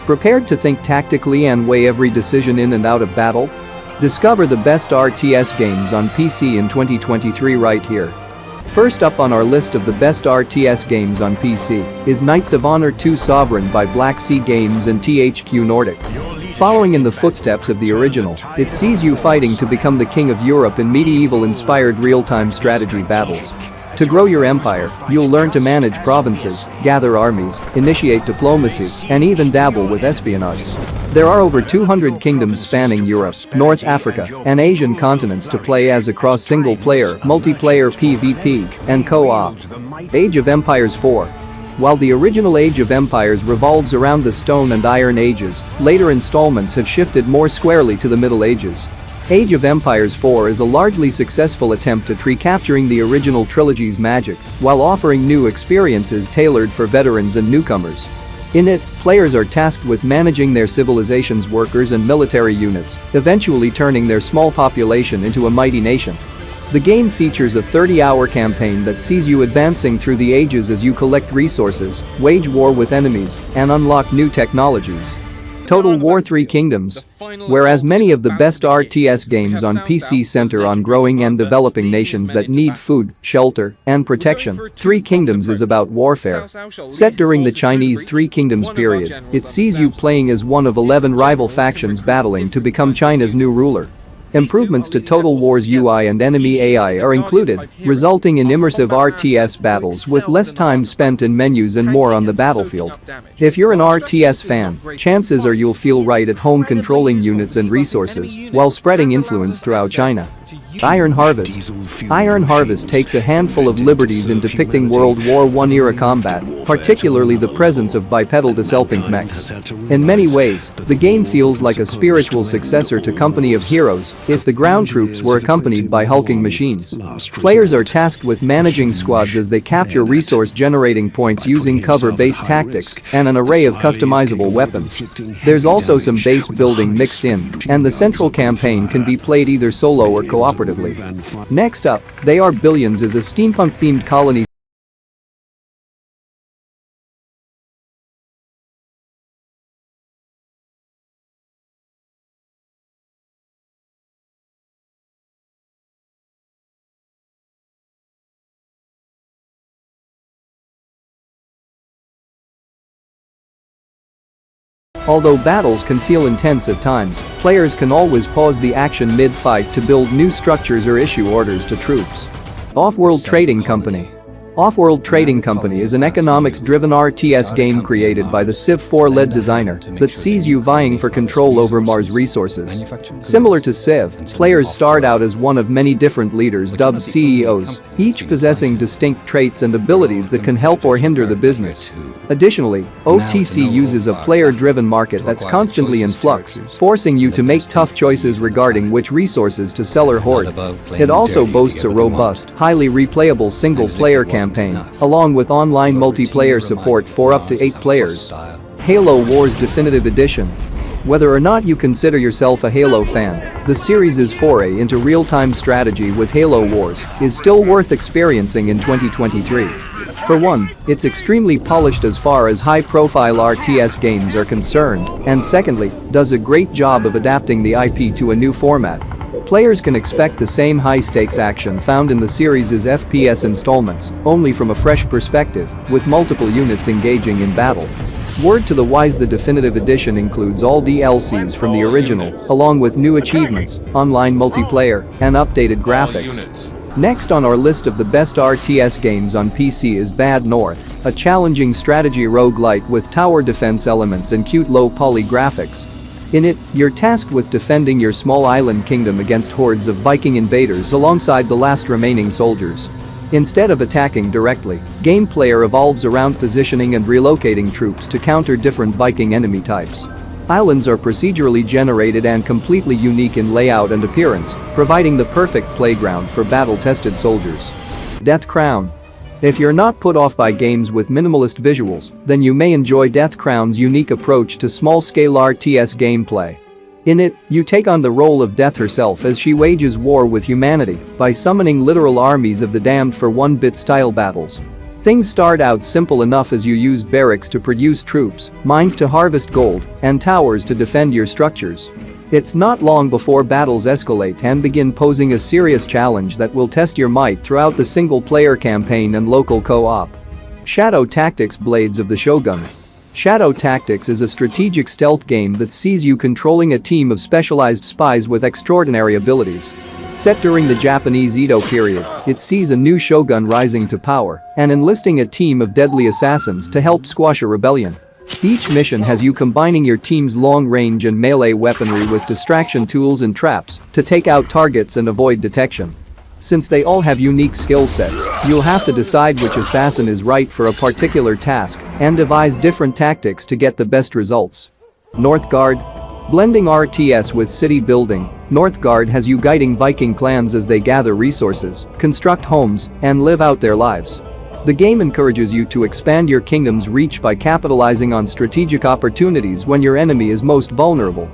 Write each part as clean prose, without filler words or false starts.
Prepared to think tactically and weigh every decision in and out of battle? Discover the best RTS games on PC in 2023 right here. First up on our list of the best RTS games on PC is Knights of Honor 2 Sovereign by Black Sea Games and THQ Nordic. Following in the footsteps of the original, it sees you fighting to become the king of Europe in medieval-inspired real-time strategy battles. To grow your empire, you'll learn to manage provinces, gather armies, initiate diplomacy, and even dabble with espionage. There are over 200 kingdoms spanning Europe, North Africa, and Asian continents to play as across single-player, multiplayer PvP, and co-op. Age of Empires 4. While the original Age of Empires revolves around the Stone and Iron Ages, later installments have shifted more squarely to the Middle Ages. Age of Empires 4 is a largely successful attempt at recapturing the original trilogy's magic while offering new experiences tailored for veterans and newcomers. In it, players are tasked with managing their civilization's workers and military units, eventually turning their small population into a mighty nation. The game features a 30-hour campaign that sees you advancing through the ages as you collect resources, wage war with enemies, and unlock new technologies. Total War 3 Kingdoms. Whereas many of the best RTS games on PC center on growing and developing nations that need food, shelter, and protection, 3 Kingdoms is about warfare. Set during the Chinese Three Kingdoms period, it sees you playing as one of 11 rival factions battling to become China's new ruler. Improvements to Total War's UI and enemy AI are included, resulting in immersive RTS battles with less time spent in menus and more on the battlefield. If you're an RTS fan, chances are you'll feel right at home controlling units and resources while spreading influence throughout China. Iron Harvest. Iron Harvest takes a handful of liberties in depicting World War I-era combat, particularly the presence of bipedal Disselpink mechs. In many ways, the game feels like a spiritual successor to Company of Heroes if the ground troops were accompanied by hulking machines. Players are tasked with managing squads as they capture resource-generating points using cover-based tactics and an array of customizable weapons. There's also some base building mixed in, and the central campaign can be played either solo or cooperatively. Next up, They Are Billions is a steampunk-themed colony. Although battles can feel intense at times, players can always pause the action mid-fight to build new structures or issue orders to troops. Offworld Trading Company. Offworld Trading Company is an economics-driven RTS game created by the Civ 4-led designer that sees you vying for control over Mars resources. Similar to Civ, players start out as one of many different leaders dubbed CEOs, each possessing distinct traits and abilities that can help or hinder the business. Additionally, OTC uses a player-driven market that's constantly in flux, forcing you to make tough choices regarding which resources to sell or hoard. It also boasts a robust, highly replayable single-player campaign, along with online multiplayer support for up to 8 players. Halo Wars Definitive Edition. Whether or not you consider yourself a Halo fan, the series' foray into real-time strategy with Halo Wars is still worth experiencing in 2023. For one, it's extremely polished as far as high-profile RTS games are concerned, and secondly, does a great job of adapting the IP to a new format. Players can expect the same high-stakes action found in the series' FPS installments, only from a fresh perspective, with multiple units engaging in battle. Word to the wise: the Definitive Edition includes all DLCs from the original, along with new achievements, online multiplayer, and updated graphics. Next on our list of the best RTS games on PC is Bad North, a challenging strategy roguelite with tower defense elements and cute low-poly graphics. In it, you're tasked with defending your small island kingdom against hordes of Viking invaders alongside the last remaining soldiers. Instead of attacking directly, gameplay revolves around positioning and relocating troops to counter different Viking enemy types. Islands are procedurally generated and completely unique in layout and appearance, providing the perfect playground for battle-tested soldiers. Death Crown. If you're not put off by games with minimalist visuals, then you may enjoy Death Crown's unique approach to small-scale RTS gameplay. In it, you take on the role of Death herself as she wages war with humanity by summoning literal armies of the damned for 1-bit style battles. Things start out simple enough as you use barracks to produce troops, mines to harvest gold, and towers to defend your structures. It's not long before battles escalate and begin posing a serious challenge that will test your might throughout the single-player campaign and local co-op. Shadow Tactics: Blades of the Shogun. Shadow Tactics is a strategic stealth game that sees you controlling a team of specialized spies with extraordinary abilities. Set during the Japanese Edo period, it sees a new shogun rising to power and enlisting a team of deadly assassins to help squash a rebellion. Each mission has you combining your team's long-range and melee weaponry with distraction tools and traps to take out targets and avoid detection. Since they all have unique skill sets, you'll have to decide which assassin is right for a particular task and devise different tactics to get the best results. Northgard. Blending RTS with city building, Northgard has you guiding Viking clans as they gather resources, construct homes, and live out their lives. The game encourages you to expand your kingdom's reach by capitalizing on strategic opportunities when your enemy is most vulnerable.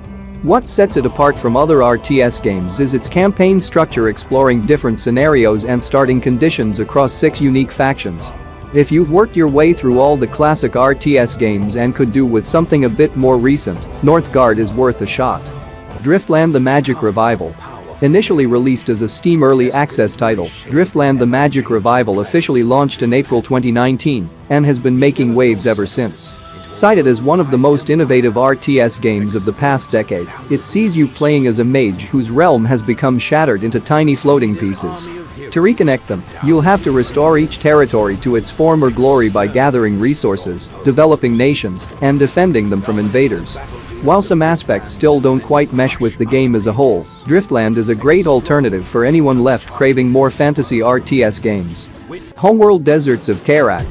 What sets it apart from other RTS games is its campaign structure, exploring different scenarios and starting conditions across 6 unique factions. If you've worked your way through all the classic RTS games and could do with something a bit more recent, Northgard is worth a shot. Driftland: The Magic Revival. Initially released as a Steam Early Access title, Driftland: The Magic Revival officially launched in April 2019 and has been making waves ever since. Cited as one of the most innovative RTS games of the past decade, it sees you playing as a mage whose realm has become shattered into tiny floating pieces. To reconnect them, you'll have to restore each territory to its former glory by gathering resources, developing nations, and defending them from invaders. While some aspects still don't quite mesh with the game as a whole, Driftland is a great alternative for anyone left craving more fantasy RTS games. Homeworld: Deserts of Kharak.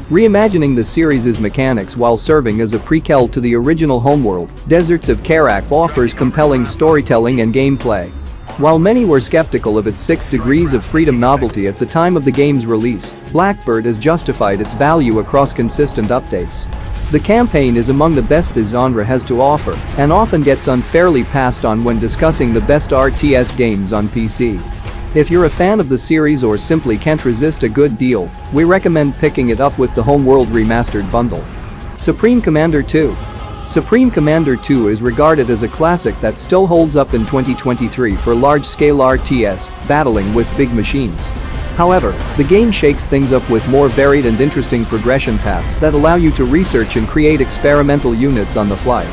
Reimagining the series' mechanics while serving as a prequel to the original Homeworld, Deserts of Kharak offers compelling storytelling and gameplay. While many were skeptical of its 6 degrees of freedom novelty at the time of the game's release, Blackbird has justified its value across consistent updates. The campaign is among the best the genre has to offer and often gets unfairly passed on when discussing the best RTS games on PC. If you're a fan of the series or simply can't resist a good deal, we recommend picking it up with the Homeworld Remastered bundle. Supreme Commander 2. Supreme Commander 2 is regarded as a classic that still holds up in 2023 for large-scale RTS, battling with big machines. However, the game shakes things up with more varied and interesting progression paths that allow you to research and create experimental units on the fly.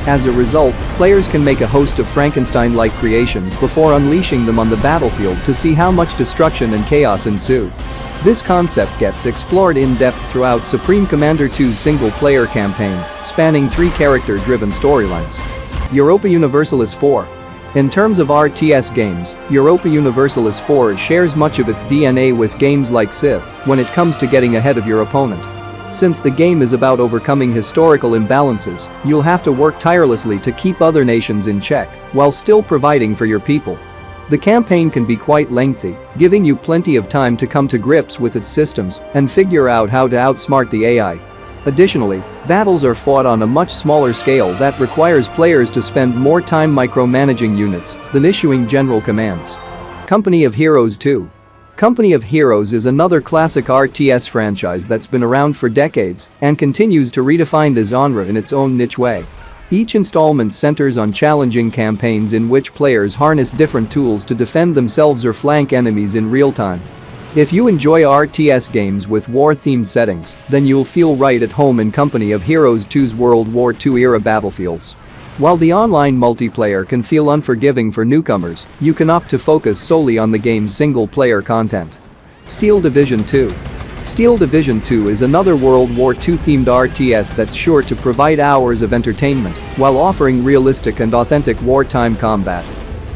As a result, players can make a host of Frankenstein-like creations before unleashing them on the battlefield to see how much destruction and chaos ensue. This concept gets explored in depth throughout Supreme Commander 2's single-player campaign, spanning 3 character-driven storylines. Europa Universalis IV. In terms of RTS games, Europa Universalis IV shares much of its DNA with games like Civ when it comes to getting ahead of your opponent. Since the game is about overcoming historical imbalances, you'll have to work tirelessly to keep other nations in check while still providing for your people. The campaign can be quite lengthy, giving you plenty of time to come to grips with its systems and figure out how to outsmart the AI. Additionally, battles are fought on a much smaller scale that requires players to spend more time micromanaging units than issuing general commands. Company of Heroes 2. Company of Heroes is another classic RTS franchise that's been around for decades and continues to redefine the genre in its own niche way. Each installment centers on challenging campaigns in which players harness different tools to defend themselves or flank enemies in real time. If you enjoy RTS games with war-themed settings, then you'll feel right at home in Company of Heroes 2's World War II-era battlefields. While the online multiplayer can feel unforgiving for newcomers, you can opt to focus solely on the game's single-player content. Steel Division 2. Steel Division 2 is another World War II-themed RTS that's sure to provide hours of entertainment while offering realistic and authentic wartime combat.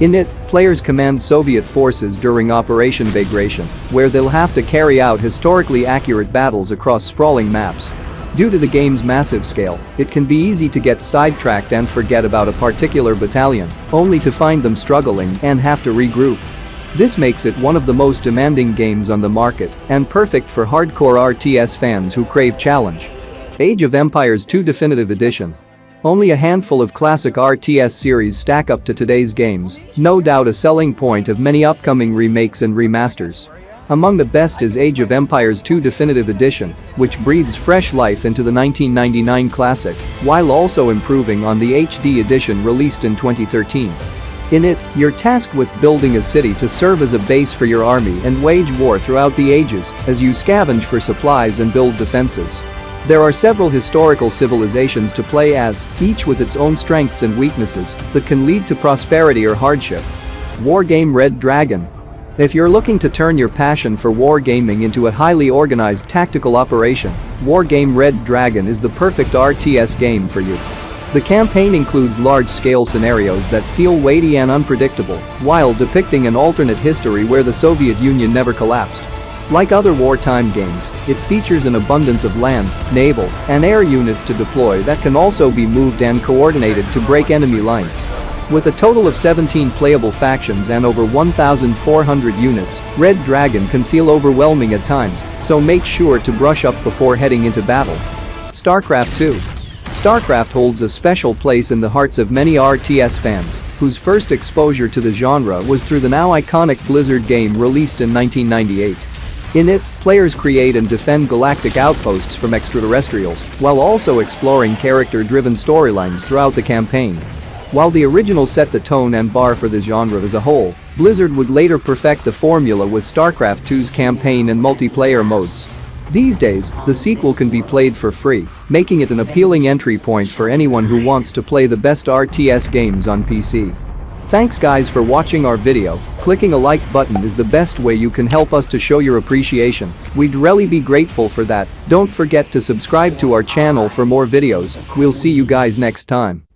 In it, players command Soviet forces during Operation Bagration, where they'll have to carry out historically accurate battles across sprawling maps. Due to the game's massive scale, it can be easy to get sidetracked and forget about a particular battalion, only to find them struggling and have to regroup. This makes it one of the most demanding games on the market and perfect for hardcore RTS fans who crave challenge. Age of Empires 2 Definitive Edition. Only a handful of classic RTS series stack up to today's games, no doubt a selling point of many upcoming remakes and remasters. Among the best is Age of Empires 2 Definitive Edition, which breathes fresh life into the 1999 classic, while also improving on the HD edition released in 2013. In it, you're tasked with building a city to serve as a base for your army and wage war throughout the ages as you scavenge for supplies and build defenses. There are several historical civilizations to play as, each with its own strengths and weaknesses that can lead to prosperity or hardship. Wargame Red Dragon. If you're looking to turn your passion for wargaming into a highly organized tactical operation, Wargame Red Dragon is the perfect RTS game for you. The campaign includes large-scale scenarios that feel weighty and unpredictable, while depicting an alternate history where the Soviet Union never collapsed. Like other wartime games, it features an abundance of land, naval, and air units to deploy that can also be moved and coordinated to break enemy lines. With a total of 17 playable factions and over 1,400 units, Red Dragon can feel overwhelming at times, so make sure to brush up before heading into battle. StarCraft 2. StarCraft holds a special place in the hearts of many RTS fans, whose first exposure to the genre was through the now iconic Blizzard game released in 1998. In it, players create and defend galactic outposts from extraterrestrials, while also exploring character-driven storylines throughout the campaign. While the original set the tone and bar for the genre as a whole, Blizzard would later perfect the formula with StarCraft 2's campaign and multiplayer modes. These days, the sequel can be played for free, making it an appealing entry point for anyone who wants to play the best RTS games on PC. Thanks guys for watching our video. Clicking a like button is the best way you can help us to show your appreciation. We'd really be grateful for that. Don't forget to subscribe to our channel for more videos. We'll see you guys next time.